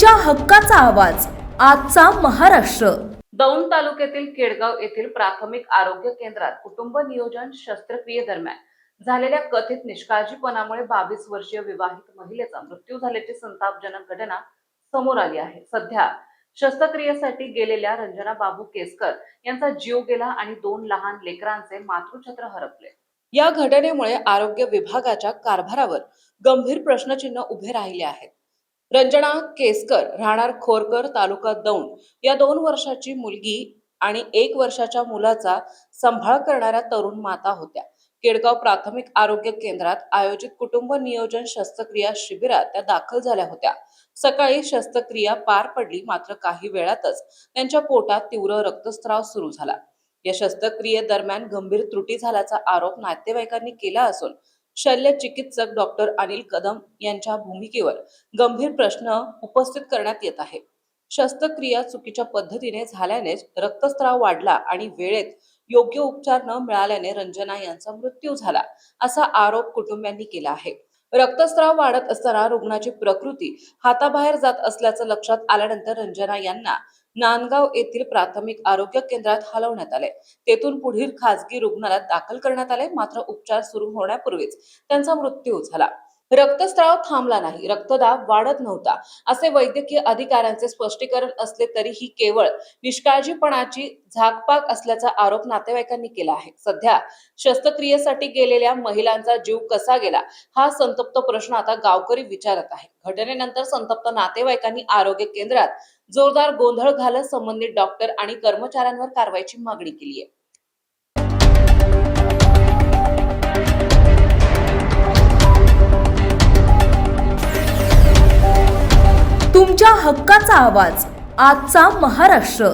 तुमच्या हक्काचा आवाज आजचा महाराष्ट्र। दौंड तालुक्यातील केडगाव येथील प्राथमिक आरोग्य केंद्रात कुटुंब नियोजन शस्त्रक्रियेदरम्यान झालेल्या कथित निष्काळजीपणामुळे 22 वर्षीय विवाहित महिलेचा मृत्यू झाल्याची संतापजनक घटना समोर आली आहे। सध्या शस्त्रक्रियेसाठी गेलेल्या रंजना बाबू केसकर यांचा जीव गेला आणि 2 लहान लेकरांचे मातृछत्र हरपले। या घटनेमुळे आरोग्य विभागाच्या कारभारावर गंभीर प्रश्नचिन्ह उभे राहिले आहेत। रंजना केसकर राहणार खोरकर तालुका दौंड या 2 वर्षाची मुलगी आणि 1 वर्षाच्या मुलाचा सांभाळ करणाऱ्या तरुण माता होत्या। केडगाव प्राथमिक आरोग्य केंद्रात आयोजित कुटुंब नियोजन शस्त्रक्रिया शिबिरात त्या दाखल झाल्या होत्या। सकाळी शस्त्रक्रिया पार पडली, मात्र काही वेळातच त्यांच्या पोटात तीव्र रक्तस्राव सुरू झाला। या शस्त्रक्रियेदरम्यान गंभीर त्रुटी झाल्याचा आरोप नातेवाईकांनी केला असून शल्य चिकित्सक डॉक्टर अनिल कदम यांच्या भूमिकेवर गंभीर प्रश्न उपस्थित करण्यात येत आहे। शस्त्रक्रिया चुकीच्या पद्धतीने झाल्याने रक्तस्राव वाढला आणि वेळेत योग्य उपचार न मिळाल्याने रंजना यांचा मृत्यू झाला, असा आरोप कुटुंबियांनी केला आहे। रक्तस्राव वाढत असताना रुग्णाची प्रकृती हाताबाहेर जात असल्याचं लक्षात आल्यानंतर रंजना यांना नांदगाव येथील प्राथमिक आरोग्य केंद्रात हलवण्यात आले। तेथून पुढील खासगी रुग्णालयात दाखल करण्यात आले, मात्र उपचार सुरू होण्यापूर्वीच त्यांचा मृत्यू झाला। रक्तस्राव थांबला नाही, रक्तदाब वाढत नव्हता, असे वैद्यकीय अधिकाऱ्यांचे स्पष्टीकरण असले तरी ही केवळ निष्काळजीपणाची झाकपाक असल्याचा आरोप नातेवाईकांनी केला आहे। सध्या शस्त्रक्रियेसाठी गेलेल्या महिलांचा जीव कसा गेला हा संतप्त प्रश्न आता गावकरी विचारत आहे। घटनेनंतर संतप्त नातेवाईकांनी आरोग्य केंद्रात जोरदार गोंधळ घालत संबंधित डॉक्टर आणि कर्मचाऱ्यांवर कारवाईची मागणी केली आहे। तुमच्या हक्काचा आवाज आजचा महाराष्ट्र।